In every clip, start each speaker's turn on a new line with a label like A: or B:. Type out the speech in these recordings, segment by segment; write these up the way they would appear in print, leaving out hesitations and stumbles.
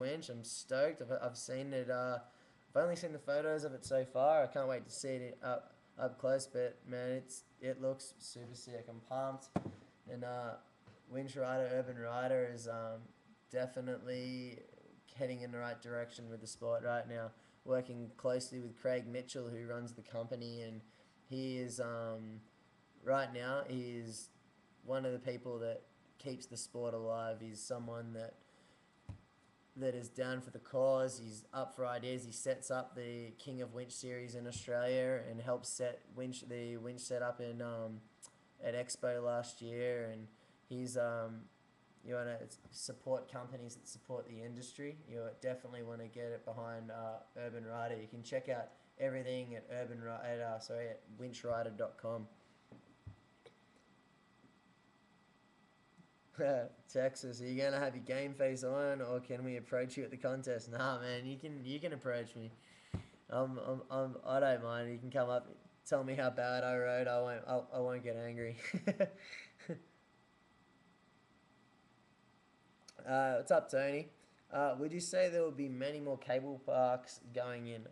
A: winch. I'm stoked. I've seen it. I've only seen the photos of it so far. I can't wait to see it up close. But man, it looks super sick. I'm pumped. And Winch Rider, Urban Rider is definitely heading in the right direction with the sport right now. Working closely with Craig Mitchell, who runs the company, and he is right now he is one of the people that keeps the sport alive. He's someone that is down for the cause. He's up for ideas. He sets up the King of Winch series in Australia and helps set the winch set up in at Expo last year. And he's you want to support companies that support the industry. You definitely want to get it behind Urban Rider. You can check out everything at at winchrider.com. Texas, are you gonna have your game face on, or can we approach you at the contest? Nah, man, you can approach me. I don't mind. You can come up, tell me how bad I rode. I won't get angry. What's up, Tony? Would you say there will be many more cable parks going in?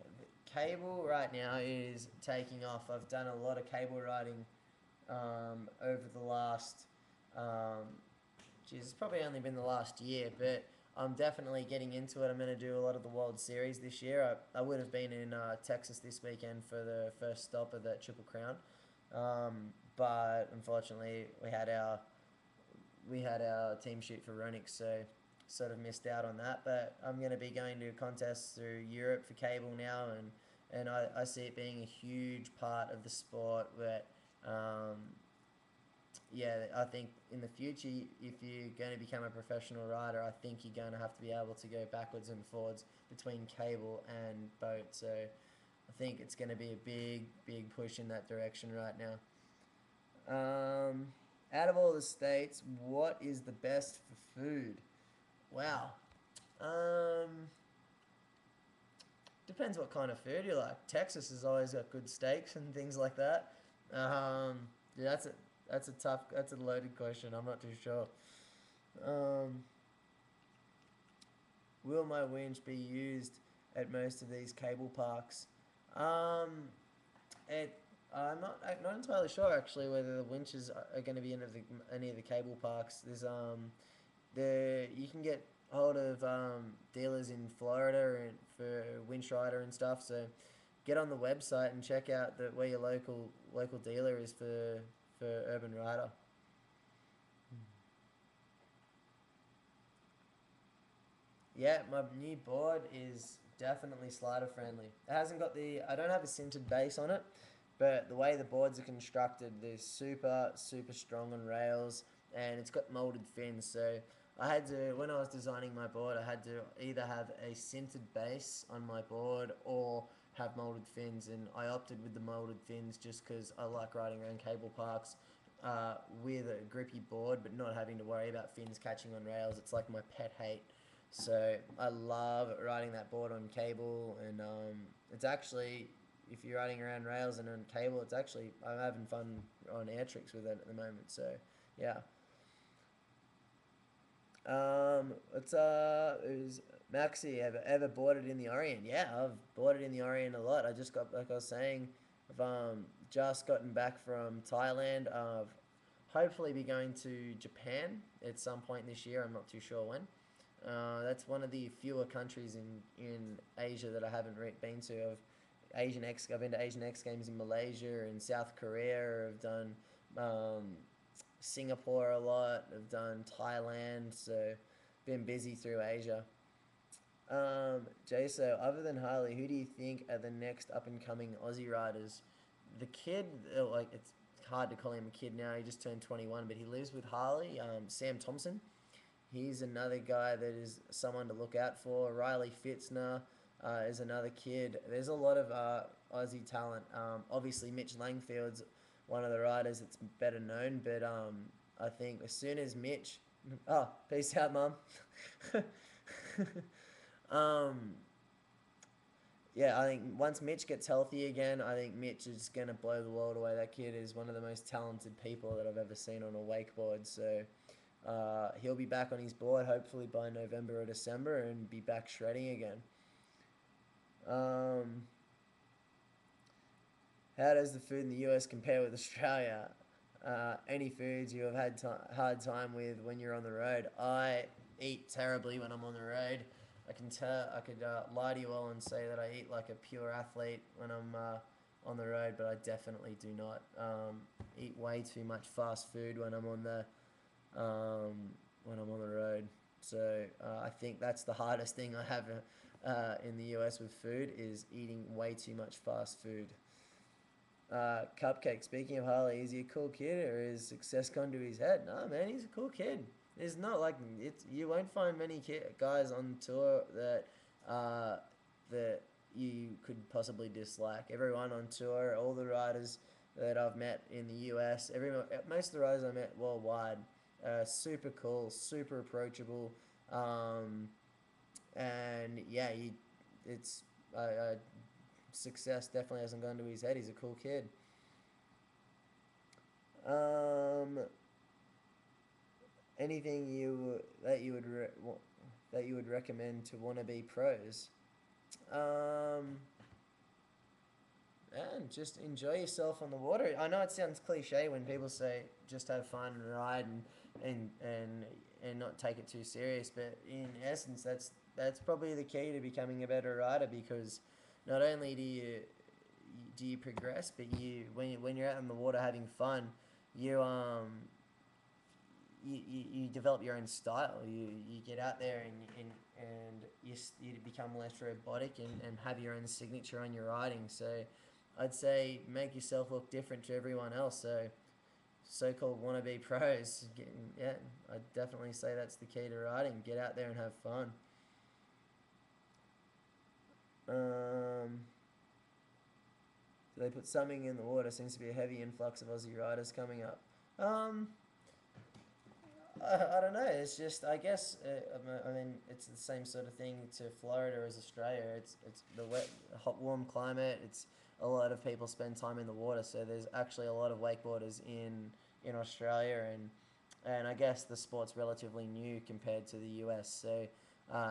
A: Cable right now is taking off. I've done a lot of cable riding over the last um, geez, it's probably only been the last year, but I'm definitely getting into it. I'm going to do a lot of the World Series this year. I would have been in Texas this weekend for the first stop of that Triple Crown, but unfortunately we had our team shoot for Ronix, so sort of missed out on that. But I'm going to be going to contests through Europe for cable now, and I see it being a huge part of the sport. But yeah, I think in the future, if you're going to become a professional rider, I think you're going to have to be able to go backwards and forwards between cable and boat. So I think it's going to be a big, big push in that direction right now. Out of all the states, what is the best for food? Wow. Um, Depends what kind of food you like. Texas has always got good steaks and things like that. Yeah, that's a loaded question. I'm not too sure. Um, will my winch be used at most of these cable parks? Um, it I'm not entirely sure actually whether the winches are going to be in any of the cable parks. There you can get hold of dealers in Florida and for winch rider and stuff. So get on the website and check out where your local dealer is for Urban Rider. Yeah, my new board is definitely slider friendly. It hasn't got the I don't have a sintered base on it, but the way the boards are constructed, they're super strong on rails, and it's got molded fins. So I had to when I was designing my board, I had to either have a sintered base on my board or have molded fins, and I opted with the molded fins just because I like riding around cable parks. With a grippy board, but not having to worry about fins catching on rails. It's like my pet hate. So I love riding that board on cable, and it's actually if you're riding around rails and on cable, it's actually I'm having fun on air tricks with it at the moment. So yeah. It's is Maxi ever boarded in the Orient? Yeah, I've boarded in the Orient a lot. I just got like I was saying, I've just gotten back from Thailand. I've hopefully be going to Japan at some point this year. I'm not too sure when. That's one of the fewer countries in Asia that I haven't been to. I've been to Asian X Games in Malaysia and South Korea. I've done um, Singapore a lot. I've done Thailand. So been busy through Asia. Jay, so other than Harley, who do you think are the next up and coming Aussie riders? The kid, like it's hard to call him a kid now. He just turned 21, but he lives with Harley. Sam Thompson. He's another guy that is someone to look out for. Riley Fitzner is another kid. There's a lot of Aussie talent. Obviously, Mitch Langfield's one of the riders that's better known, but I think as soon as Mitch. Oh, peace out, mum. um, yeah, I think once Mitch gets healthy again, I think Mitch is going to blow the world away. That kid is one of the most talented people that I've ever seen on a wakeboard. So He'll be back on his board hopefully by November or December and be back shredding again. How does the food in the US compare with Australia? Any foods you have had hard time with when you're on the road? I eat terribly when I'm on the road. I could lie to you all and say that I eat like a pure athlete when I'm on the road, but I definitely do not eat way too much fast food when I'm on the road. So I think that's the hardest thing I have in the US with food is eating way too much fast food. Cupcake, speaking of Harley, is he a cool kid or is success gone to his head? No, man, he's a cool kid. There's not like you won't find many guys on tour uh, that you could possibly dislike. Everyone on tour, all the riders that I've met in the US, most of the riders I met worldwide, super cool, super approachable, and yeah, it's success definitely hasn't gone to his head. He's a cool kid. Um, anything that you would recommend to wannabe pros? Um, and just enjoy yourself on the water. I know it sounds cliche when people say just have fun and ride and not take it too serious, but in essence, that's probably the key to becoming a better rider because not only do you progress, but when you're out in the water having fun, you you develop your own style. You get out there and you become less robotic and have your own signature on your riding. So I'd say make yourself look different to everyone else. So-called wannabe pros, yeah, I'd definitely say that's the key to riding. Get out there and have fun. Do they put something in the water? Seems to be a heavy influx of Aussie riders coming up. Um, I don't know. It's just I guess I mean it's the same sort of thing to Florida as Australia. It's the wet, hot, warm climate. It's a lot of people spend time in the water, so there's actually a lot of wakeboarders in Australia, and I guess the sport's relatively new compared to the US. So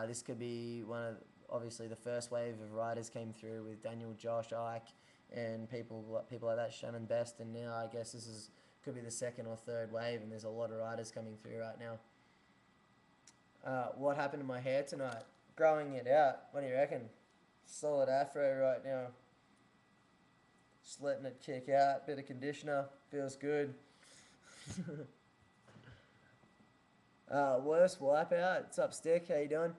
A: this could be one of obviously the first wave of riders came through with Daniel, Josh, Ike, and people like that, Shannon Best, and now I guess this is could be the second or third wave, and there's a lot of riders coming through right now. What happened to my hair tonight? Growing it out. What do you reckon? Solid afro right now. Just letting it kick out. Bit of conditioner. Feels good. Worst wipeout. It's up, Stick. How you doing?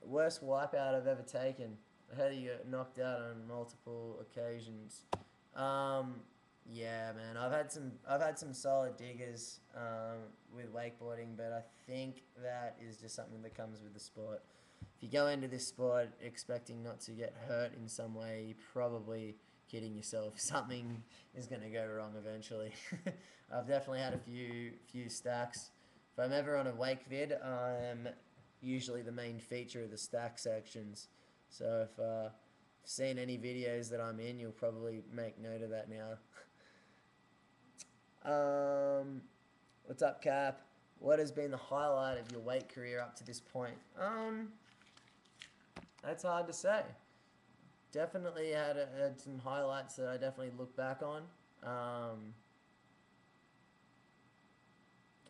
A: Worst wipeout I've ever taken. I had to get knocked out on multiple occasions. Um, yeah, man. I've had some solid diggers with wakeboarding, but I think that is just something that comes with the sport. If you go into this sport expecting not to get hurt in some way, you're probably kidding yourself. Something is going to go wrong eventually. I've definitely had a few stacks. If I'm ever on a wake vid, I'm usually the main feature of the stack sections. So if you've seen any videos that I'm in, you'll probably make note of that now. What's up, Cap? What has been the highlight of your wake career up to this point? That's hard to say. Definitely had some highlights that I definitely look back on.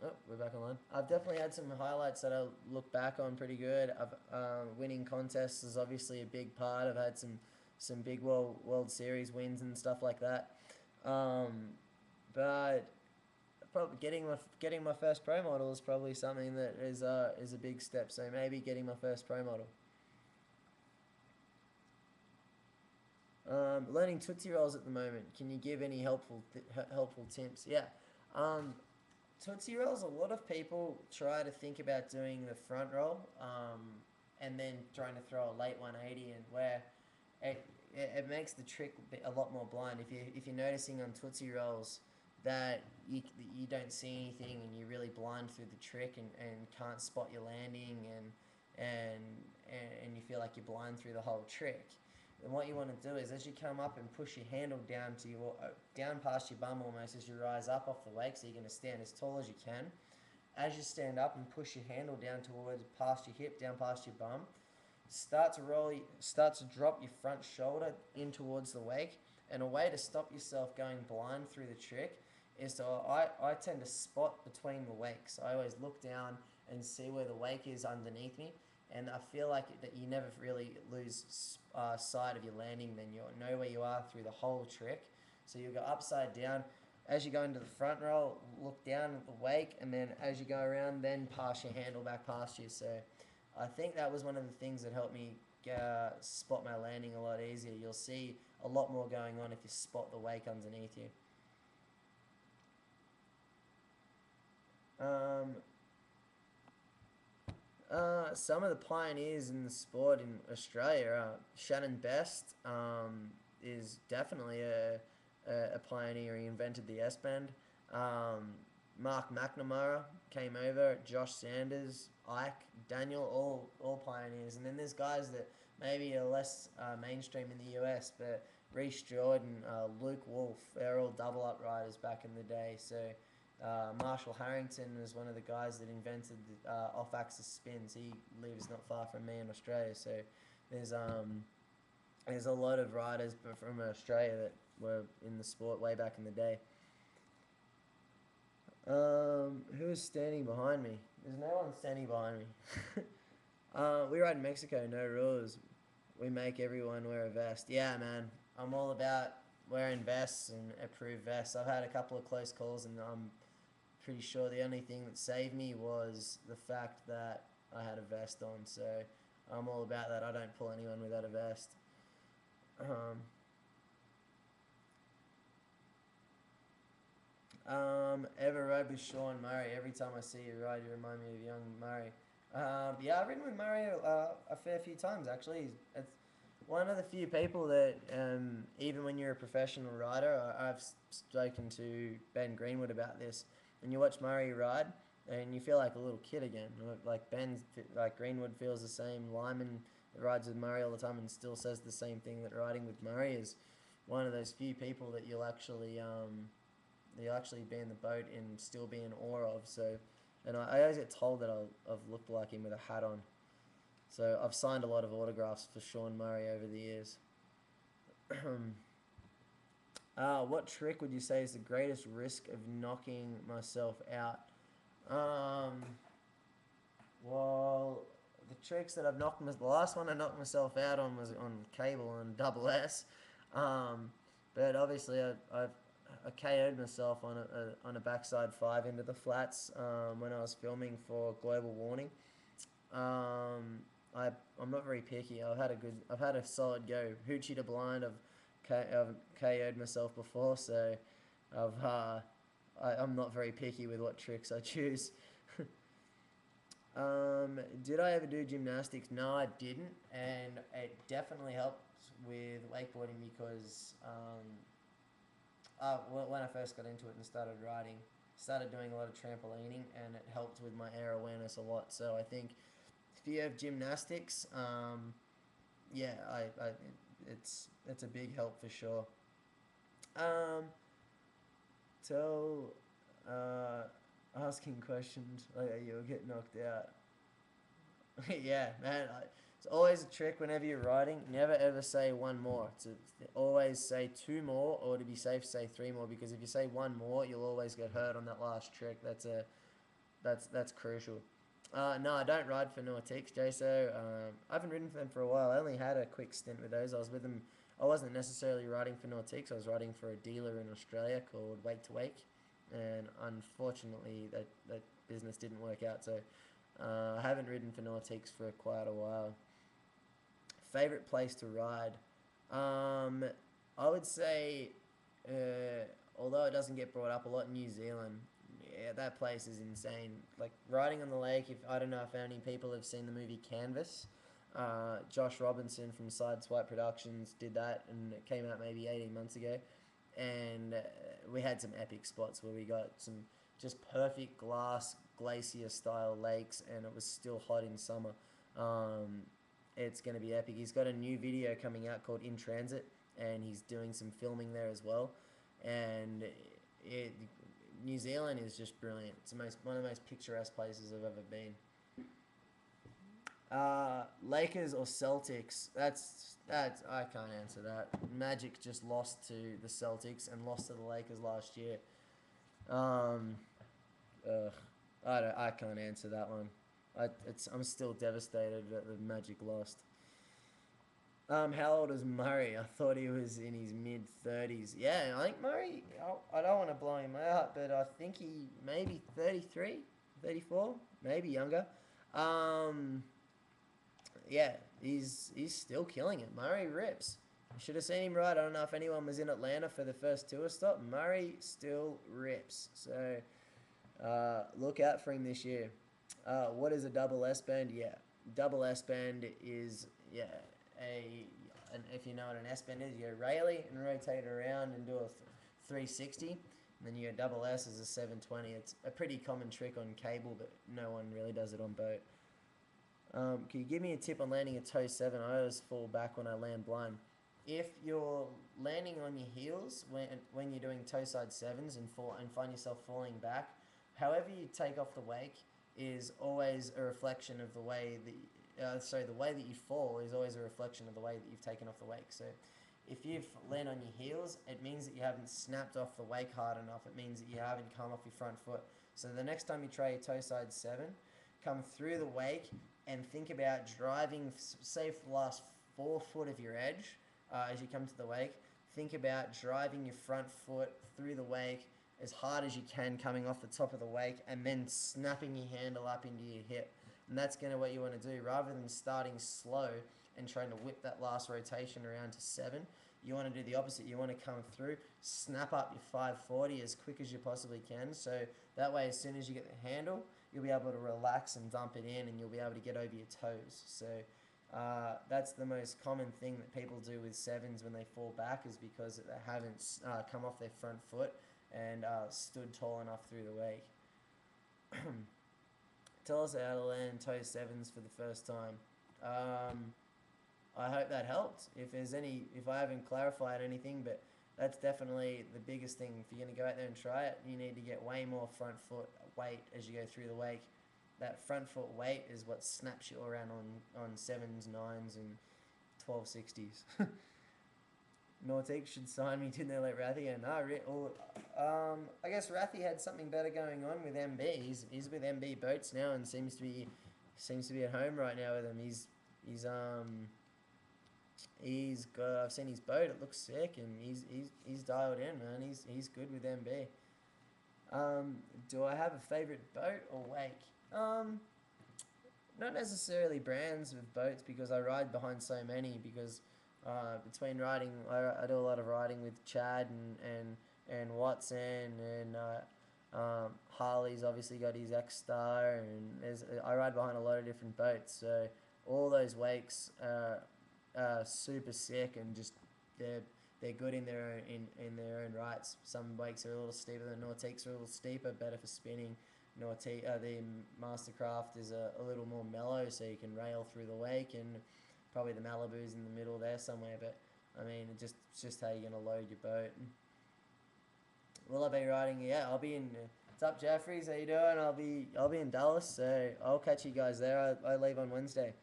A: Oh, we're back online. I've definitely had some highlights that I look back on pretty good. Winning contests is obviously a big part. I've had some big World Series wins and stuff like that. But probably getting my first pro model is probably something that is a big step. So maybe getting my first pro model. Learning Tootsie Rolls at the moment. Can you give any helpful tips? Yeah. Tootsie Rolls, a lot of people try to think about doing the front roll and then trying to throw a late 180 and where it makes the trick a lot more blind. If you're noticing on Tootsie Rolls that you don't see anything and you're really blind through the trick and can't spot your landing and you feel like you're blind through the whole trick. And what you want to do is as you come up and push your handle down past your bum almost as you rise up off the wake, so you're going to stand as tall as you can. as you stand up and push your handle down towards past your hip, down past your bum, start to drop your front shoulder in towards the wake. And a way to stop yourself going blind through the trick is I tend to spot between the wakes. I always look down and see where the wake is underneath me, and I feel like that you never really lose sight of your landing. Then you know where you are through the whole trick. So you go upside down. As you go into the front roll, look down at the wake, and then as you go around, then pass your handle back past you. So I think that was one of the things that helped me spot my landing a lot easier. You'll see a lot more going on if you spot the wake underneath you. Some of the pioneers in the sport in Australia are Shannon Best, is definitely a pioneer. He invented the S bend. Mark McNamara came over. Josh Sanders, Ike, Daniel, all pioneers. And then there's guys that maybe are less mainstream in the US, but Reece Jordan, Luke Wolf, they're all double up riders back in the day. So Marshall Harrington was one of the guys that invented the off-axis spins. He lives not far from me in Australia. So there's a lot of riders from Australia that were in the sport way back in the day. Who is standing behind me? There's no one standing behind me. We ride in Mexico, no rules. We make everyone wear a vest. Yeah, man. I'm all about wearing vests and approved vests. I've had a couple of close calls, and I'm pretty sure the only thing that saved me was the fact that I had a vest on. So I'm all about that. I don't pull anyone without a vest. Ever rode with Sean Murray? Every time I see you ride, you remind me of young Murray. Yeah, I've ridden with Murray a fair few times, actually. It's one of the few people that, even when you're a professional rider, I've spoken to Ben Greenwood about this. When you watch Murray ride, and you feel like a little kid again. Like Greenwood feels the same. Lyman rides with Murray all the time and still says the same thing, that riding with Murray is one of those few people that you'll actually be in the boat and still be in awe of. So, and I always get told that I've looked like him with a hat on. So I've signed a lot of autographs for Sean Murray over the years. What trick would you say is the greatest risk of knocking myself out? Well, the tricks that the last one I knocked myself out on was on cable on Double S. But obviously I KO'd myself on a backside 5 into the flats when I was filming for Global Warning. I'm not very picky. I've had a solid go. Hoochie to blind. I've KO'd myself before, so I'm not very picky with what tricks I choose. Did I ever do gymnastics? No, I didn't, and it definitely helped with wakeboarding because when I first got into it and started riding, started doing a lot of trampolining, and it helped with my air awareness a lot. So I think if you have gymnastics, yeah, it's a big help for sure. Tell asking questions like you'll get knocked out. Yeah, man. It's always a trick whenever you're riding. Never ever say one more. Always say 2 more, or to be safe, say 3 more. Because if you say 1 more, you'll always get hurt on that last trick. That's crucial. No, I don't ride for Nautique, JSO. I haven't ridden for them for a while. I only had a quick stint with those. I was with them. I wasn't necessarily riding for Nautique. I was riding for a dealer in Australia called Wake to Wake, and unfortunately that business didn't work out. So I haven't ridden for Nautiques for quite a while. Favorite place to ride? I would say, although it doesn't get brought up a lot, New Zealand. Yeah, that place is insane. Like riding on the lake. I don't know if any people have seen the movie Canvas. Josh Robinson from Sideswipe Productions did that, and it came out maybe 18 months ago. And we had some epic spots where we got some just perfect glass glacier style lakes, and it was still hot in summer. It's going to be epic. He's got a new video coming out called In Transit, and he's doing some filming there as well. And New Zealand is just brilliant. It's one of the most picturesque places I've ever been. Lakers or Celtics? That's I can't answer that. Magic just lost to the Celtics and lost to the Lakers last year. Um, ugh, I can't answer that one. I'm still devastated that the Magic lost. How old is Murray? I thought he was in his mid-30s. Yeah, I think Murray, I don't want to blow him out, but I think he maybe 33, 34, maybe younger. Um, yeah, he's still killing it. Murray rips. Should have seen him ride. I don't know if anyone was in Atlanta for the first tour stop. Murray still rips. So look out for him this year. What is a double S band? Yeah, double S band is if you know what an S bend is, you rayleigh and rotate it around and do a 360, and then you go double S as a 720. It's a pretty common trick on cable, but no one really does it on boat. Can you give me a tip on landing a toe 7? I always fall back when I land blind. If you're landing on your heels when you're doing toe side 7s and find yourself falling back, however you take off the wake is always a reflection of the way that the way that you fall is always a reflection of the way that you've taken off the wake. So if you've land on your heels, it means that you haven't snapped off the wake hard enough. It means that you haven't come off your front foot. So the next time you try your toe side 7, come through the wake and think about driving, say for the last 4 foot of your edge, as you come to the wake, think about driving your front foot through the wake as hard as you can coming off the top of the wake and then snapping your handle up into your hip. And that's going to what you want to do. Rather than starting slow and trying to whip that last rotation around to 7, you want to do the opposite. You want to come through, snap up your 540 as quick as you possibly can. So that way, as soon as you get the handle, you'll be able to relax and dump it in and you'll be able to get over your toes. So that's the most common thing that people do with 7s when they fall back, is because they haven't come off their front foot and stood tall enough through the wake. Tell us how to land toe 7s for the first time. I hope that helped. If I haven't clarified anything, but that's definitely the biggest thing. If you're going to go out there and try it, you need to get way more front foot weight as you go through the wake. That front foot weight is what snaps you around on 7s, 9s, and 1260s. Nautique should sign me, didn't they, let Rathy? And I guess Rathy had something better going on with MB. He's with MB Boats now and seems to be at home right now with them. He's got, I've seen his boat. It looks sick, and he's dialed in, man. He's good with MB. Do I have a favorite boat or wake? Not necessarily brands with boats, because I ride behind so many. Because between riding, I do a lot of riding with Chad and Watson, and Harley's obviously got his X-Star, and I ride behind a lot of different boats. So all those wakes are super sick, and just they're good in their own rights. Some wakes are a little steeper than Nautique's, are a little steeper, better for spinning. The Mastercraft is a little more mellow, so you can rail through the wake, and probably the Malibu's in the middle there somewhere. But I mean, it's just how you're gonna load your boat. Will I be riding? Yeah, I'll be in. What's up, Jeffries? How you doing? I'll be in Dallas, so I'll catch you guys there. I leave on Wednesday.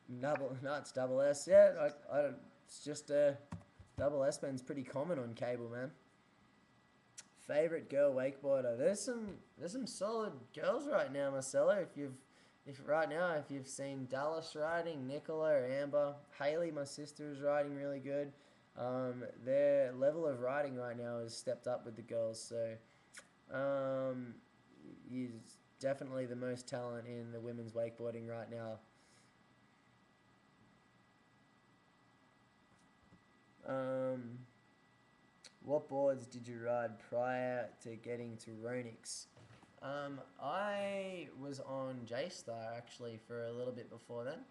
A: It's double S. Yeah, it's just double S band's pretty common on cable, man. Favorite girl wakeboarder? There's some solid girls right now, Marcelo. If you've seen Dallas riding, Nicola or Amber, Haley, my sister, is riding really good. Their level of riding right now has stepped up with the girls, so he's definitely the most talent in the women's wakeboarding right now. What boards did you ride prior to getting to Ronix? I was on J-Star actually for a little bit before then.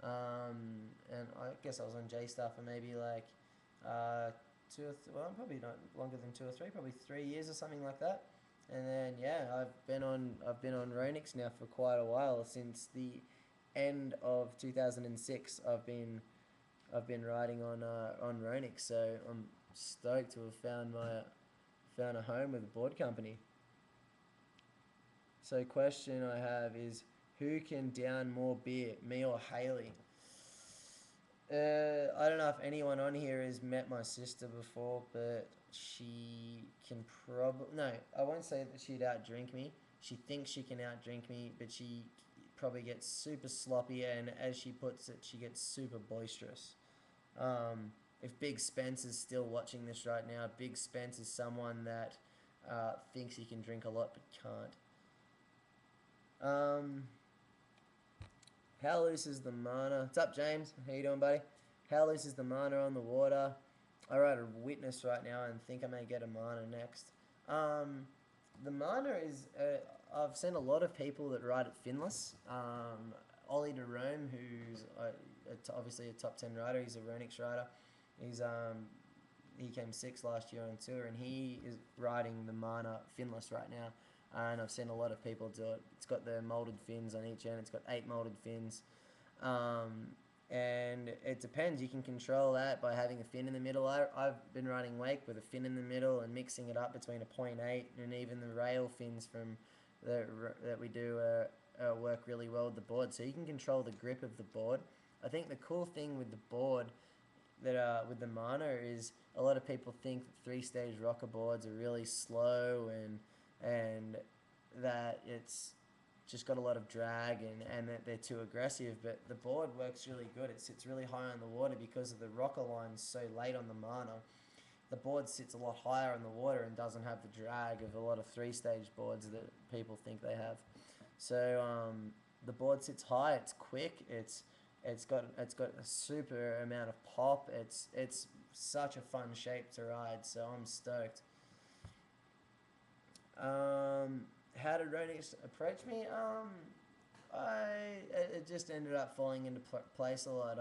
A: And I guess I was on J-Star for maybe like probably not longer than 2 or 3, probably 3 years or something like that. And then I've been on Ronix now for quite a while, since the end of 2006, I've been riding on Ronix, so I'm stoked to have found a home with a board company. So question I have is, who can down more beer, me or Haley? I don't know if anyone on here has met my sister before, but she can probably, no, I won't say that she'd outdrink me. She thinks she can outdrink me, but she probably gets super sloppy, and as she puts it, she gets super boisterous. Um, if Big Spence is still watching this right now, Big Spence is someone that thinks he can drink a lot but can't. Um, how loose is the mana? What's up, James? How you doing, buddy? How loose is the mana on the water? I ride a witness right now and think I may get a mana next. Um, the mana is. I've seen a lot of people that ride it finless. Ollie de Rome, who's obviously a top 10 rider, he's a Ronix rider. He's he came sixth last year on tour, and he is riding the mana finless right now. And I've seen a lot of people do it. It's got the molded fins on each end. It's got 8 molded fins. Um, and it depends. You can control that by having a fin in the middle. I've been riding wake with a fin in the middle and mixing it up between a 0.8 and even the rail fins from that we do work really well with the board. So you can control the grip of the board. I think the cool thing with the board that with the mana is a lot of people think that 3-stage rocker boards are really slow and that it's just got a lot of drag and that they're too aggressive, but the board works really good. It sits really high on the water because of the rocker lines so late on the mana. The board sits a lot higher in the water and doesn't have the drag of a lot of 3-stage boards that people think they have. So the board sits high. It's quick. It's got a super amount of pop. It's such a fun shape to ride. So I'm stoked. How did Ronix approach me? It just ended up falling into place a lot.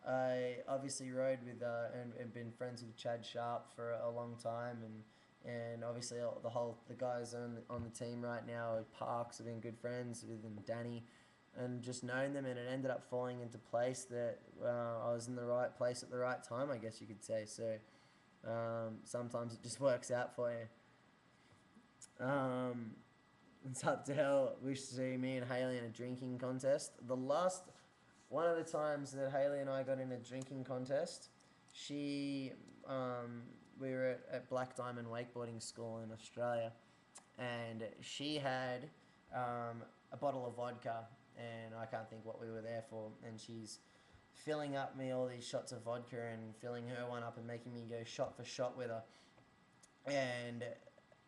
A: I obviously rode with and been friends with Chad Sharp for a long time, and obviously the guys on the team right now at Parks have been good friends with, and Danny, and just known them, and it ended up falling into place that I was in the right place at the right time, I guess you could say. So sometimes it just works out for you. It's up to hell. Wish to see me and Haley in a drinking contest. One of the times that Haley and I got in a drinking contest, she, we were at Black Diamond Wakeboarding School in Australia, and she had a bottle of vodka, and I can't think what we were there for, and she's filling up me all these shots of vodka and filling her one up and making me go shot for shot with her. And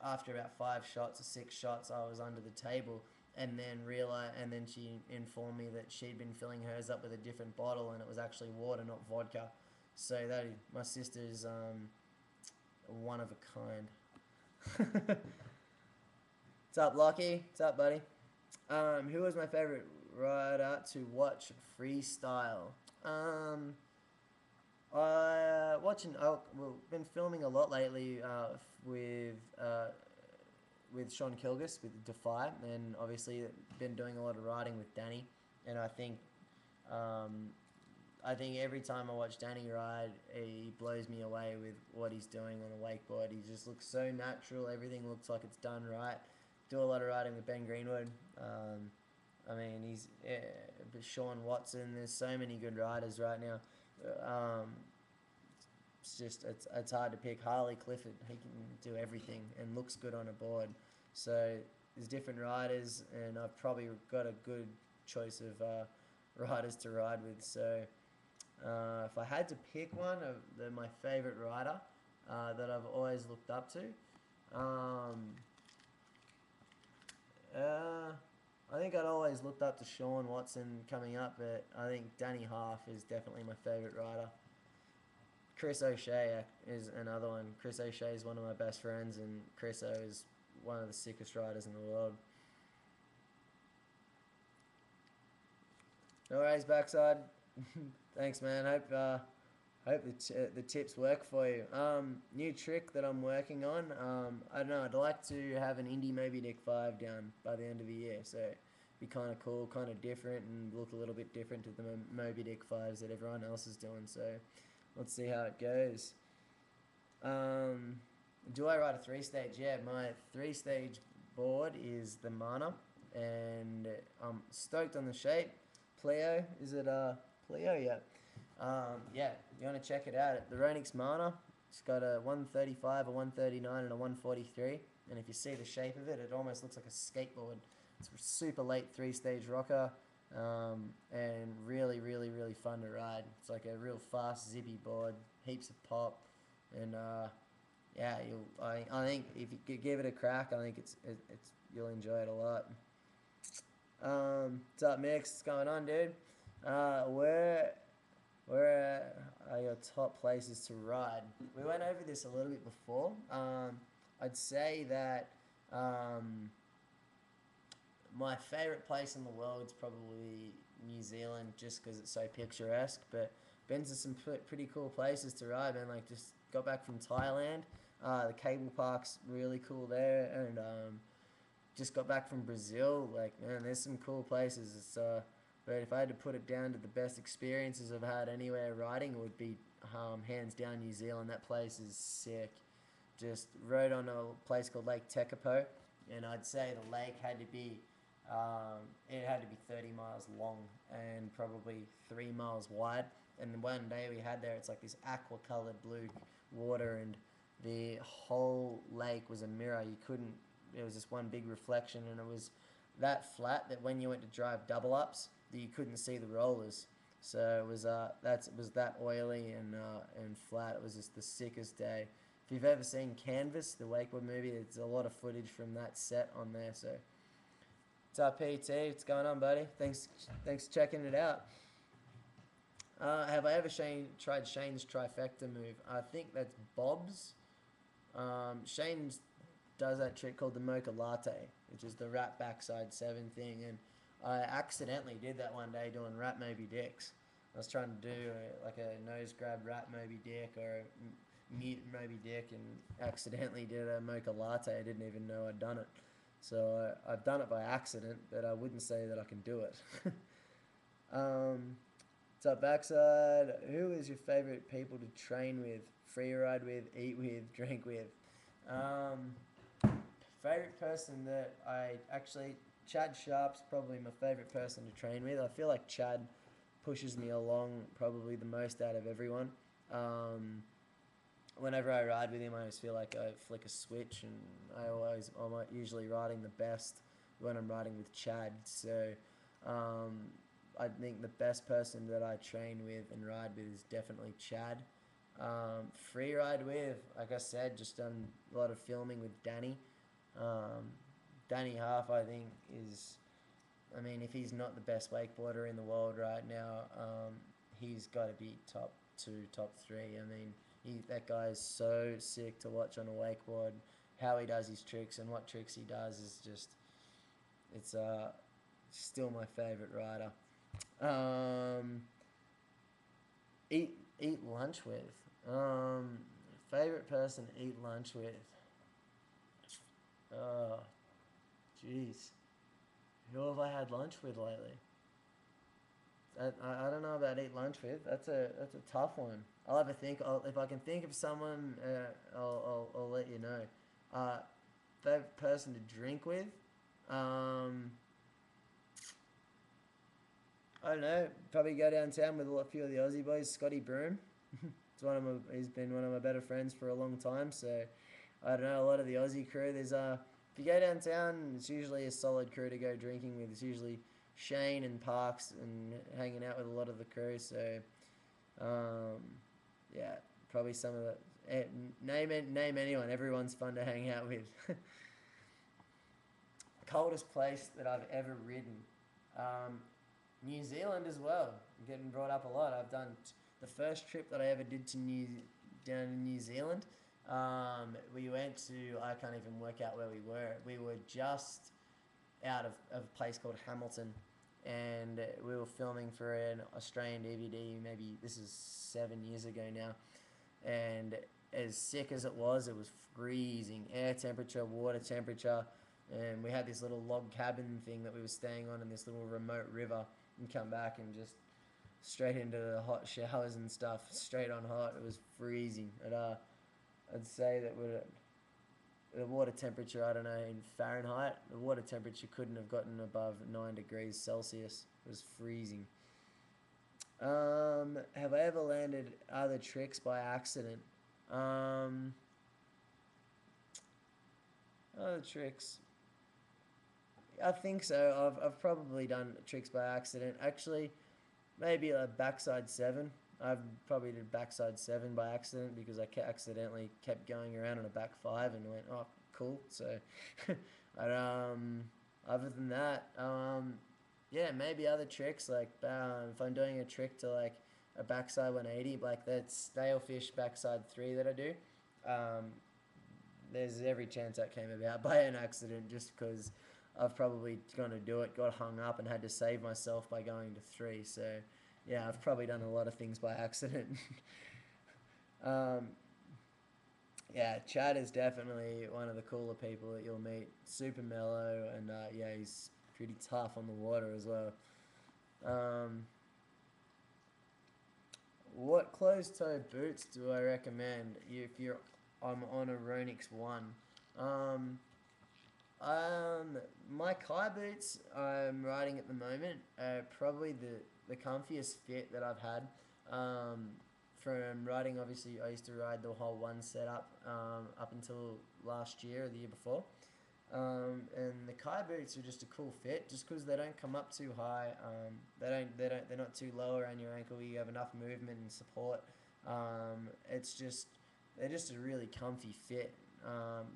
A: after about 5 shots or 6 shots, I was under the table, and then she informed me that she'd been filling hers up with a different bottle, and it was actually water, not vodka. So my sister's one of a kind. What's up, Lockie? What's up, buddy? Who was my favorite rider to watch freestyle? Been filming a lot lately with Sean Kilgus with Defy, and obviously been doing a lot of riding with Danny. And I think every time I watch Danny ride, he blows me away with what he's doing on a wakeboard. He just looks so natural. Everything looks like it's done right. Do a lot of riding with Ben Greenwood. But Sean Watson. There's so many good riders right now. It's hard to pick. Harley Clifford, he can do everything and looks good on a board. So there's different riders, and I've probably got a good choice of riders to ride with. So if I had to pick one of my favorite rider that I've always looked up to, I think I'd always looked up to Sean Watson coming up, but I think Danny Half is definitely my favorite rider. Chris O'Shea is another one. Chris O'Shea is one of my best friends, and Chris O is one of the sickest riders in the world. No worries, backside. Thanks, man. Hope the tips work for you. New trick that I'm working on. I don't know. I'd like to have an Indy Moby Dick 5 down by the end of the year. So be kind of cool, kind of different, and look a little bit different to the Moby Dick 5s that everyone else is doing. So let's see how it goes. Do I ride a 3-stage? Yeah, my 3-stage board is the Mana, and I'm stoked on the shape. Pleo, is it Pleo? Yeah. Yeah, you want to check it out. The Ronix Mana, it's got a 135, a 139, and a 143. And if you see the shape of it, it almost looks like a skateboard. It's a super late 3-stage rocker, and really, really, really fun to ride. It's like a real fast, zippy board, heaps of pop, and yeah, I think if you could give it a crack, I think it's you'll enjoy it a lot. What's up, Mix? What's going on, dude? Where are your top places to ride? We went over this a little bit before. I'd say that my favourite place in the world is probably New Zealand, just because it's so picturesque. But been to some pretty cool places to ride, man. Like, just got back from Thailand. The cable park's really cool there, and just got back from Brazil. Like, man, there's some cool places. It's but if I had to put it down to the best experiences I've had anywhere riding, it would be hands down New Zealand. That place is sick. Just rode on a place called Lake Tekapo, and I'd say the lake had to be it had to be 30 miles long and probably 3 miles wide. And the one day we had there, it's like this aqua colored blue water, and the whole lake was a mirror. You couldn't. It was just one big reflection, and it was that flat that when you went to drive double ups, that you couldn't see the rollers. So it was it was that oily and flat. It was just the sickest day. If you've ever seen Canvas, the wakeboard movie, there's a lot of footage from that set on there. So, what's up, PT? What's going on, buddy? Thanks for checking it out. Have I ever tried Shane's trifecta move? I think that's Bob's. Shane does that trick called the mocha latte, which is the wrap backside 7 thing, and I accidentally did that one day doing wrap Moby Dicks. I was trying to do like a nose grab wrap Moby Dick or a mute Moby Dick, and accidentally did a mocha latte. I didn't even know I'd done it. So I've done it by accident, but I wouldn't say that I can do it. What's up, backside? Who is your favorite people to train with, free ride with, eat with, drink with? Favorite person that Chad Sharp's probably my favorite person to train with. I feel like Chad pushes me along probably the most out of everyone. Whenever I ride with him, I just feel like I flick a switch, and I'm usually riding the best when I'm riding with Chad. So I think the best person that I train with and ride with is definitely Chad. Free ride with, like I said, just done a lot of filming with Danny. Danny Half, I think, if he's not the best wakeboarder in the world right now, he's got to be top 2, top 3. That guy is so sick to watch on a wakeboard. How he does his tricks and what tricks he does is just, it's still my favorite rider. Eat lunch with. Favorite person to eat lunch with. Oh, jeez. Who have I had lunch with lately? I don't know about eat lunch with. That's a tough one. I'll have a think. If I can think of someone, I'll let you know. Favorite person to drink with. I don't know. Probably go downtown with a few of the Aussie boys. Scotty Broom. He's been one of my better friends for a long time. So I don't know, a lot of the Aussie crew. There's if you go downtown, it's usually a solid crew to go drinking with. It's usually Shane and Parks and hanging out with a lot of the crew. So yeah, probably some of the name anyone. Everyone's fun to hang out with. Coldest place that I've ever ridden. New Zealand as well. I'm getting brought up a lot. I've done the first trip that I ever did down in New Zealand. We went to, I can't even work out where we were. We were just out of a place called Hamilton, and we were filming for an Australian DVD. Maybe this is 7 years ago now, and as sick as it was freezing. Air temperature, water temperature, and we had this little log cabin thing that we were staying on in this little remote river, and come back and just straight into the hot showers and stuff, straight on hot. It was freezing. I'd say that the water temperature, I don't know, in Fahrenheit, the water temperature couldn't have gotten above 9 degrees Celsius. It was freezing. Have I ever landed other tricks by accident? Other tricks. I think so. I've probably done tricks by accident. Actually, maybe a backside seven. I've probably did backside seven by accident because I accidentally kept going around on a back five and went, oh, cool. So, but, other than that, yeah, maybe other tricks like if I'm doing a trick to like a backside 180, like that stale fish backside three that I do, um, there's every chance that came about by an accident just because I've probably gone to do it, got hung up, and had to save myself by going to three. So, yeah, I've probably done a lot of things by accident. um, yeah, Chad is definitely one of the cooler people that you'll meet. Super mellow, and yeah, he's pretty tough on the water as well. Um, what closed-toe boots do I recommend if you're I'm on a Ronix one? Um, my Kai boots I'm riding at the moment are probably the comfiest fit that I've had. From riding, obviously, I used to ride the whole one setup up until last year or the year before. And the Kai boots are just a cool fit, just because they don't come up too high. They're not too low around your ankle. You have enough movement and support. It's just they're just a really comfy fit.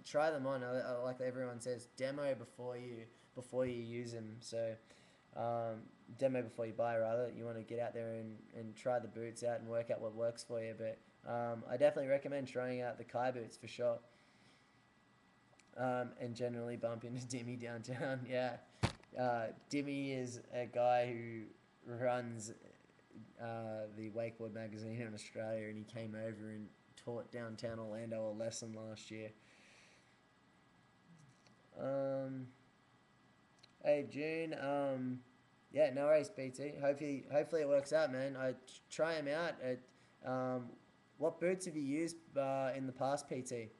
A: Try them on. Like everyone says, demo before you use them. So demo before you buy, rather. You want to get out there and try the boots out and work out what works for you. But I definitely recommend trying out the Kai boots for sure. And generally bump into Dimmy downtown. Yeah, Dimmy is a guy who runs the wakeboard magazine in Australia, and he came over and taught downtown Orlando a lesson last year. Hey June, yeah, no worries, BT. Hopefully it works out, man. Try them out. What boots have you used in the past, PT?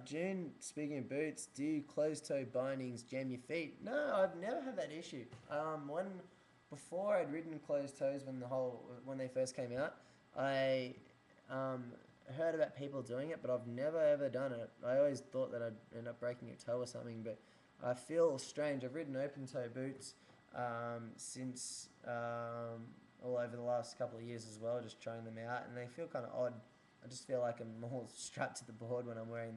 A: June, speaking of boots, do closed-toe bindings jam your feet? No, I've never had that issue. Before I'd ridden closed toes when they first came out, I heard about people doing it, but I've never ever done it. I always thought that I'd end up breaking a toe or something, but I feel strange. I've ridden open-toe boots since all over the last couple of years as well, just trying them out, and they feel kind of odd. I just feel like I'm more strapped to the board when I'm wearing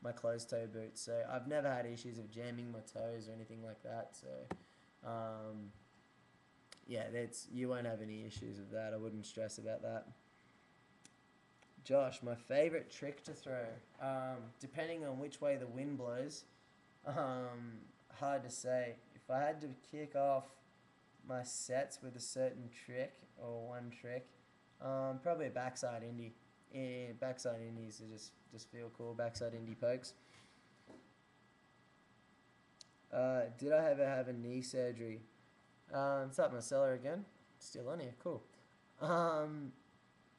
A: my closed-toe boots. So I've never had issues of jamming my toes or anything like that. So yeah, you won't have any issues with that. I wouldn't stress about that. Josh, my favorite trick to throw, depending on which way the wind blows, hard to say. If I had to kick off my sets with a certain trick or one trick, probably a backside indie. Yeah, backside indies are just feel cool. Backside indie pokes. Did I ever have a knee surgery? What's up, Marcella again? Still on here, cool.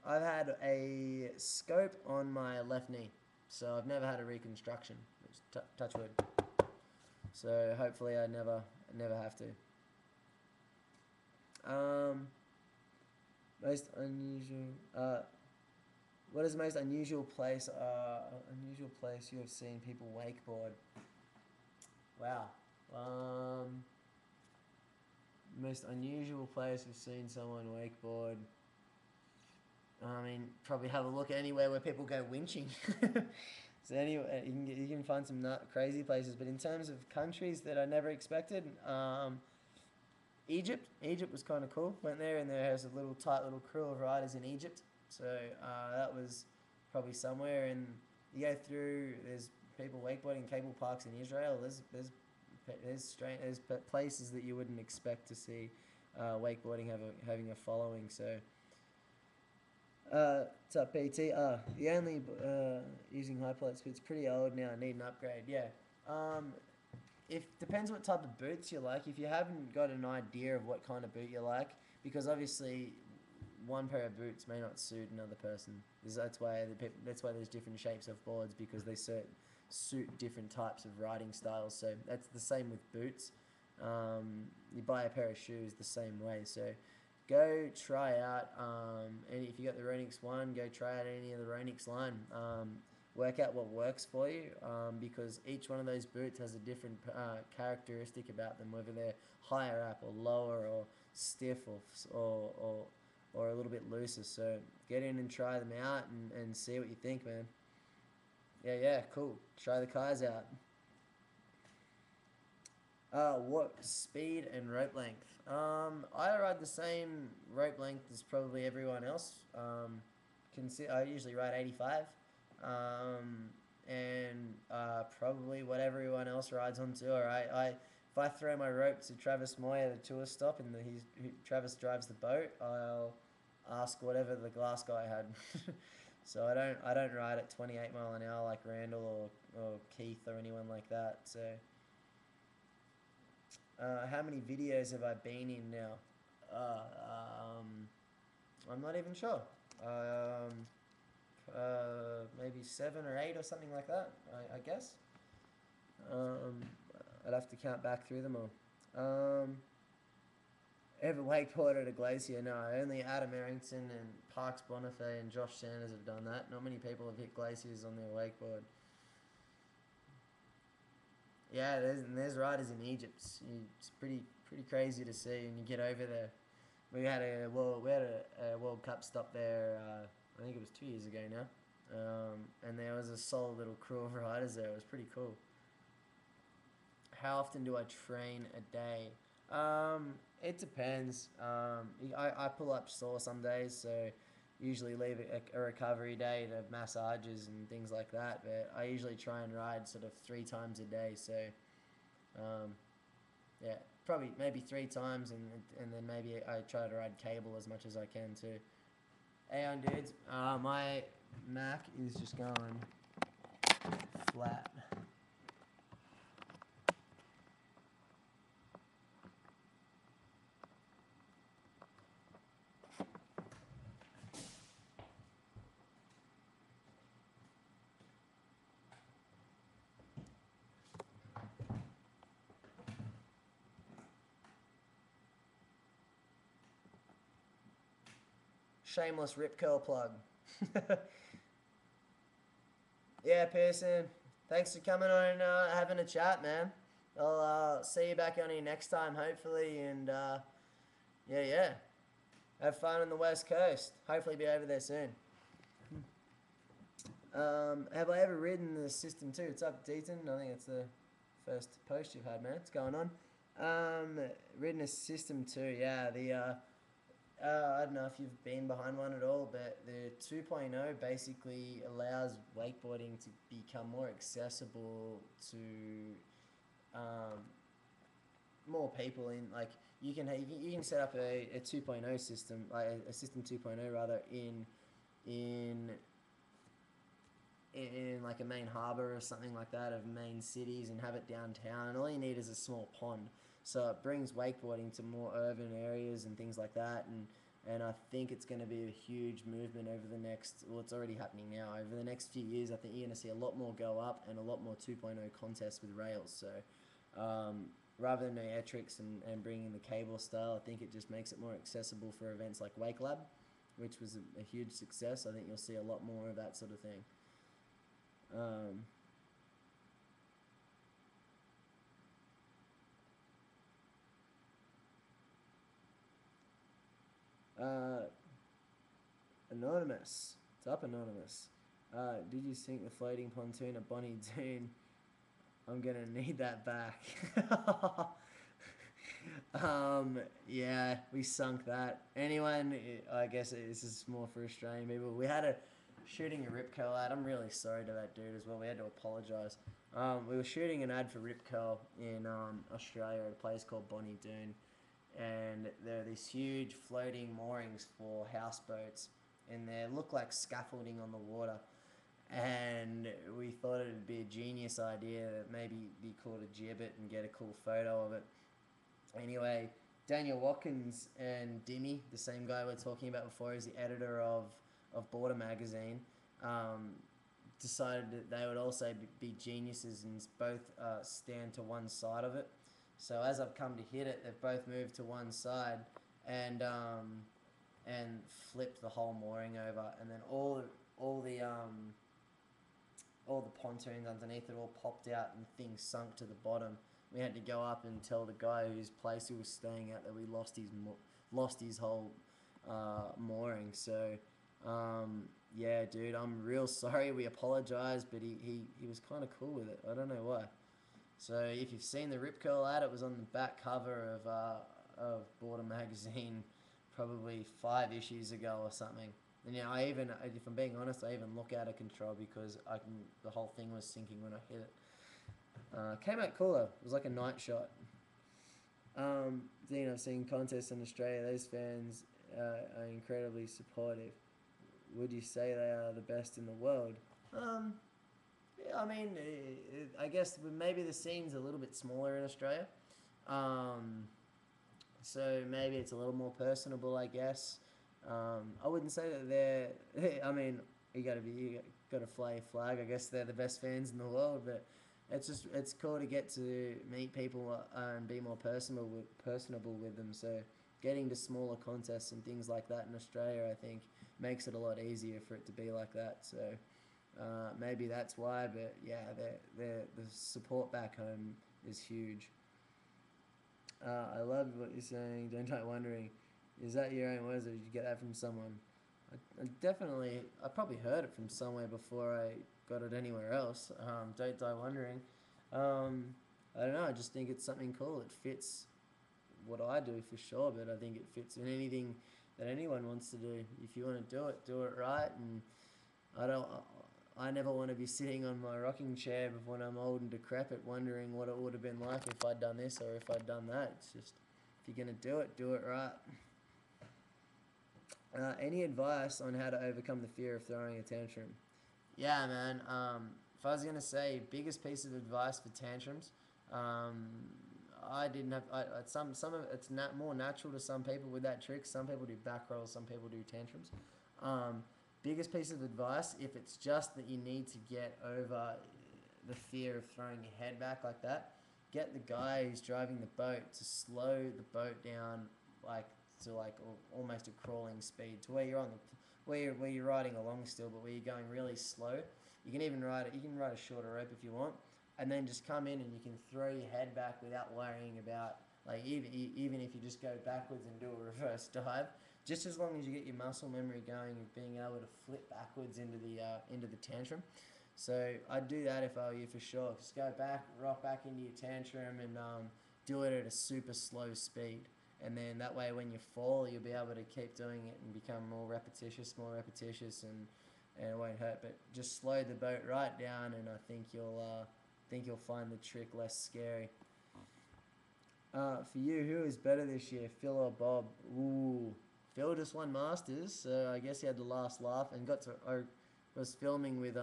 A: I've had a scope on my left knee, so I've never had a reconstruction. Touch wood. So hopefully I never have to. Most unusual. What is the most unusual place you have seen people wakeboard? Wow. Most unusual place we've seen someone wakeboard. I mean, probably have a look anywhere where people go winching. So anyway, you can find some crazy places. But in terms of countries that I never expected, Egypt. Egypt was kind of cool. Went there, and there has a tight little crew of riders in Egypt. So that was probably somewhere. And you go through. There's people wakeboarding cable parks in Israel. There's places that you wouldn't expect to see wakeboarding having a following. So What's up, PT? The only using high plates, but it's pretty old now. I need an upgrade. Yeah. Um, if depends what type of boots you like. If you haven't got an idea of what kind of boot you like, because obviously one pair of boots may not suit another person. That's why there's different shapes of boards because they suit different types of riding styles. So that's the same with boots. You buy a pair of shoes the same way. So go try out. And if you got the Ronix one, go try out any of the Ronix line. Work out what works for you because each one of those boots has a different characteristic about them, whether they're higher up or lower or stiff or a little bit looser. So get in and try them out and see what you think, man. Yeah, cool. Try the cars out. What speed and rope length? I ride the same rope length as probably everyone else. I usually ride 85. And probably what everyone else rides on tour. If I throw my rope to Travis Moy at a tour stop and Travis drives the boat, I'll ask whatever the glass guy had. So I don't ride at 28 mile an hour like Randall or Keith or anyone like that. So how many videos have I been in now? I'm not even sure. Maybe 7 or 8 or something like that, I guess. I'd have to count back through them all. Ever wakeboarded at a glacier? No, only Adam Errington and Parks Bonifay and Josh Sanders have done that. Not many people have hit glaciers on their wakeboard. Yeah, there's riders in Egypt. It's pretty crazy to see when you get over there. We had a World Cup stop there. I think it was 2 years ago now, and there was a solid little crew of riders there. It was pretty cool. How often do I train a day? It depends. I pull up sore some days, so usually leave a recovery day to massages and things like that. But I usually try and ride sort of 3 times a day. So, yeah, probably maybe 3 times, and then maybe I try to ride cable as much as I can too. Hey on dudes, my Mac is just going flat. Shameless rip curl plug. Yeah, Pearson. Thanks for coming on and having a chat, man. I'll see you back on here next time, hopefully. And yeah. Have fun on the West Coast. Hopefully, be over there soon. Have I ever ridden the System 2? It's up, Deaton. I think it's the first post you've had, man. What's going on? Ridden a System 2, yeah. I don't know if you've been behind one at all, but the 2.0 basically allows wakeboarding to become more accessible to more people. In like you can set up a 2.0 system, like a system 2.0 rather, in like a main harbour or something like that of main cities and have it downtown. And all you need is a small pond. So it brings wakeboarding to more urban areas and things like that. And I think it's going to be a huge movement over the next, well, it's already happening now. Over the next few years, I think you're going to see a lot more go up and a lot more 2.0 contests with rails. So rather than no air tricks and bringing the cable style, I think it just makes it more accessible for events like Wake Lab, which was a huge success. I think you'll see a lot more of that sort of thing. Anonymous. What's up, Anonymous? Did you sink the floating pontoon at Bonnie Doon? I'm gonna need that back. Yeah, we sunk that. Anyone, I guess this is more for Australian people. We had a shooting a Rip Curl ad. I'm really sorry to that dude as well. We had to apologise. We were shooting an ad for Rip Curl in Australia at a place called Bonnie Doon, and there are these huge floating moorings for houseboats, in there. It looked like scaffolding on the water, and we thought it'd be a genius idea that maybe be called a gibbet and get a cool photo of it. Anyway, Daniel Watkins and Dimmy, the same guy we're talking about before, is the editor of Border magazine. Um, Decided that they would also be geniuses and both stand to one side of it. So as I've come to hit it, they've both moved to one side and flipped the whole mooring over, and then all the all the pontoons underneath it all popped out and things sunk to the bottom. We had to go up and tell the guy whose place he was staying at that we lost his whole mooring. So yeah, dude, I'm real sorry. We apologise, but he was kind of cool with it. I don't know why. So if you've seen the Rip Curl ad, it was on the back cover of Border magazine, probably 5 issues ago or something. And yeah, I even, if I'm being honest, I even look out of control because the whole thing was sinking when I hit it. Came out cooler. It was like a night shot. Dean, I've seen contests in Australia. Those fans are incredibly supportive. Would you say they are the best in the world? Yeah, I mean, I guess maybe the scene's a little bit smaller in Australia. So maybe it's a little more personable, I guess. I wouldn't say that they're. I mean, you got to fly a flag. I guess they're the best fans in the world, but it's cool to get to meet people and be more personable with them. So getting to smaller contests and things like that in Australia, I think, makes it a lot easier for it to be like that. So maybe that's why. But yeah, the support back home is huge. I love what you're saying. Don't die wondering. Is that your own words, or did you get that from someone? I probably heard it from somewhere before I got it anywhere else. Don't die wondering. I don't know. I just think it's something cool. It fits what I do for sure, but I think it fits in anything that anyone wants to do. If you want to do it right. And I don't. I never want to be sitting on my rocking chair when I'm old and decrepit, wondering what it would have been like if I'd done this or if I'd done that. It's just, if you're gonna do it right. Any advice on how to overcome the fear of throwing a tantrum? Yeah, man. If I was gonna say biggest piece of advice for tantrums, I didn't have. Some of it's more natural to some people with that trick. Some people do back rolls. Some people do tantrums. Biggest piece of advice: if it's just that you need to get over the fear of throwing your head back like that, get the guy who's driving the boat to slow the boat down, to almost a crawling speed, to where you're on the where you're riding along still, but where you're going really slow. You can even ride it. You can ride a shorter rope if you want, and then just come in and you can throw your head back without worrying about, even if you just go backwards and do a reverse dive. Just as long as you get your muscle memory going of being able to flip backwards into the tantrum. So I'd do that if I were you for sure. Just go back, rock back into your tantrum, and do it at a super slow speed. And then that way, when you fall, you'll be able to keep doing it and become more repetitious, and it won't hurt. But just slow the boat right down, and I think you'll find the trick less scary. For you, who is better this year, Phil or Bob? Ooh. Phil just won Masters, so I guess he had the last laugh and I was filming with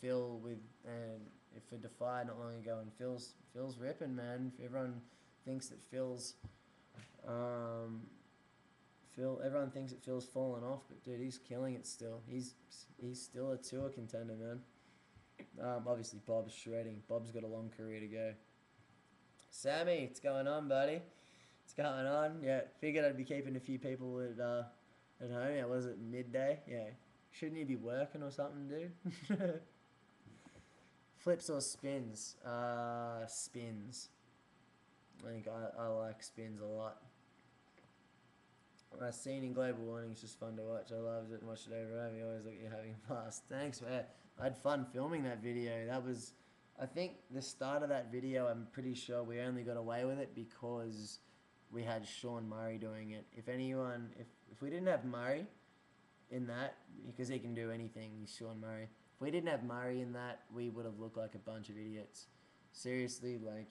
A: Phil for Defy not long ago, and Phil's ripping, man. Everyone thinks that everyone thinks that Phil's fallen off, but dude, he's killing it still. He's still a tour contender, man. Obviously Bob's shredding. Bob's got a long career to go. Sammy, what's going on, buddy? What's going on? Yeah, figured I'd be keeping a few people at home. Yeah, was it midday? Yeah. Shouldn't you be working or something, dude? Flips or spins? Spins. I think I like spins a lot. My scene in Global Warming is just fun to watch. I loved it and watched it over and over. You always look at you having a blast. Thanks, man. I had fun filming that video. That was, I think, the start of that video. I'm pretty sure we only got away with it because we had Sean Murray doing it. If we didn't have Murray in that, because he can do anything, he's Sean Murray. If we didn't have Murray in that, we would have looked like a bunch of idiots. Seriously, if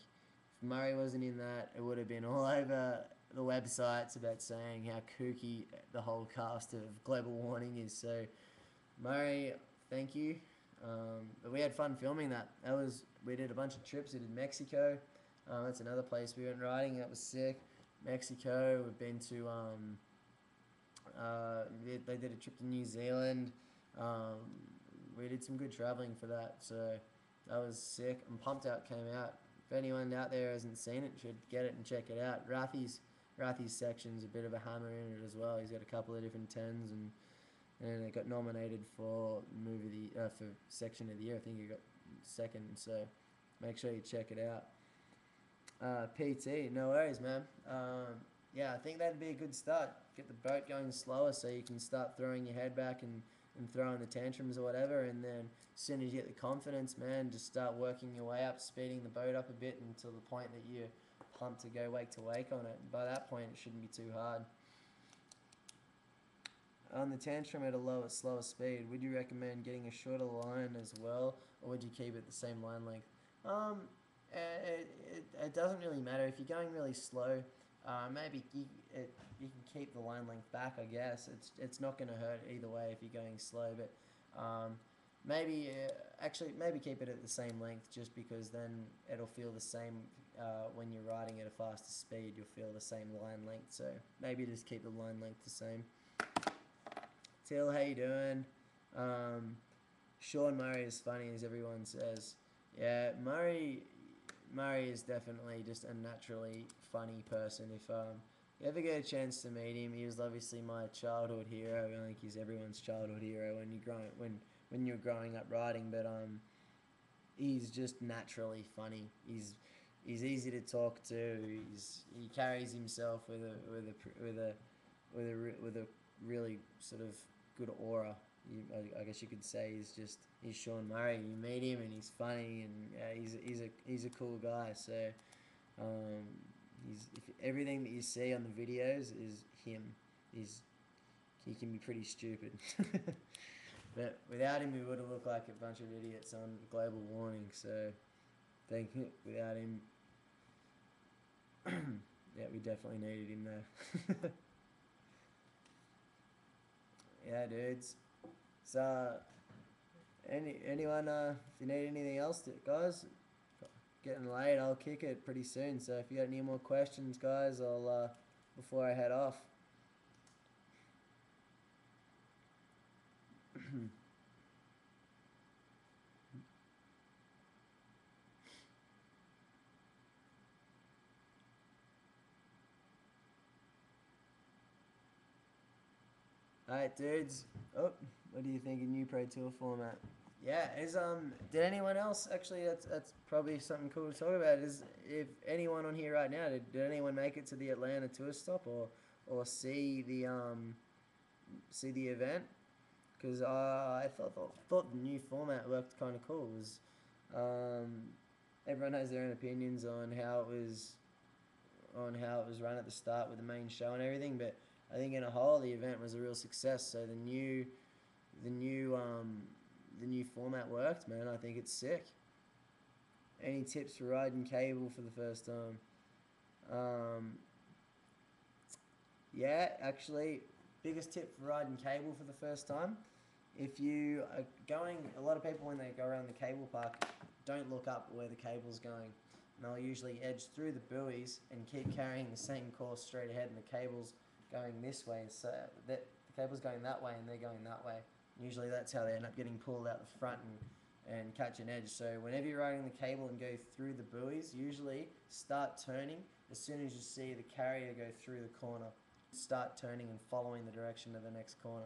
A: Murray wasn't in that, it would have been all over the websites about saying how kooky the whole cast of Global Warning is. So, Murray, thank you. But we had fun filming that. We did a bunch of trips. We did Mexico. That's another place we went riding. That was sick. Mexico. We've been to. They did a trip to New Zealand. We did some good traveling for that. So that was sick. I'm pumped out. Came out. If anyone out there hasn't seen it, should get it and check it out. Rathy's section's a bit of a hammer in it as well. He's got a couple of different tens and it got nominated for for section of the year. I think he got second. So make sure you check it out. PT, no worries, man. Yeah, I think that'd be a good start. Get the boat going slower so you can start throwing your head back and throwing the tantrums or whatever, and then as soon as you get the confidence, man, just start working your way up, speeding the boat up a bit until the point that you're pumped to go wake to wake on it. And by that point, it shouldn't be too hard. On the tantrum at a slower speed, would you recommend getting a shorter line as well, or would you keep it the same line length? It doesn't really matter. If you're going really slow, maybe you can keep the line length back, I guess. It's not going to hurt either way if you're going slow, but maybe keep it at the same length, just because then it'll feel the same when you're riding at a faster speed. You'll feel the same line length, so maybe just keep the line length the same. Till, how you doing? Sean Murray is funny, as everyone says. Yeah, Murray is definitely just a naturally funny person. If you ever get a chance to meet him, he was obviously my childhood hero. I think he's everyone's childhood hero when you're growing up riding. But he's just naturally funny. He's easy to talk to. He carries himself with a really sort of good aura. I guess you could say he's Sean Murray. You meet him and he's funny, and he's a cool guy. So everything that you see on the videos is him. He can be pretty stupid, but without him, we would have looked like a bunch of idiots on Global Warning. So without him, yeah, we definitely needed him though. Yeah, dudes. So, anyone, if you need anything else, guys, getting late, I'll kick it pretty soon. So if you got any more questions, guys, I'll, before I head off. Alright, dudes. Oh, what do you think of new Pro Tour format? Yeah, did anyone else, actually, that's probably something cool to talk about, is if anyone on here right now, did anyone make it to the Atlanta tour stop or see the event? Because I thought the new format worked kind of cool. It was, everyone has their own opinions on how it was run at the start with the main show and everything, but I think in a whole the event was a real success. So the new format worked, man. I think it's sick. Any tips for riding cable for the first time? Yeah, actually, biggest tip for riding cable for the first time. If you are going, a lot of people when they go around the cable park don't look up where the cable's going. And they'll usually edge through the buoys and keep carrying the same course straight ahead, and the cable's going this way. So the cable's going that way and they're going that way. Usually that's how they end up getting pulled out the front and catch an edge. So whenever you're riding the cable and go through the buoys, usually start turning as soon as you see the carrier go through the corner. Start turning and following the direction of the next corner.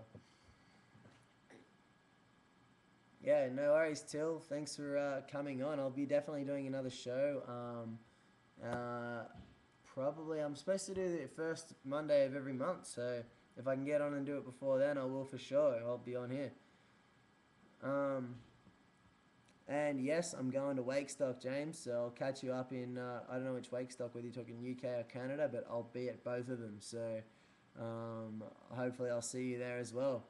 A: Yeah, no worries, Till. Thanks for coming on. I'll be definitely doing another show. Probably, I'm supposed to do the first Monday of every month, so if I can get on and do it before then, I will for sure. I'll be on here. And yes, I'm going to Wakestock, James, so I'll catch you up in, I don't know which Wakestock, whether you're talking UK or Canada, but I'll be at both of them, so hopefully I'll see you there as well.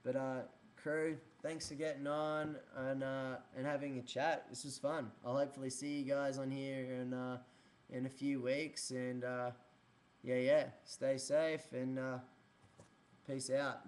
A: But crew, thanks for getting on and having a chat. This was fun. I'll hopefully see you guys on here in a few weeks, and yeah, stay safe and peace out.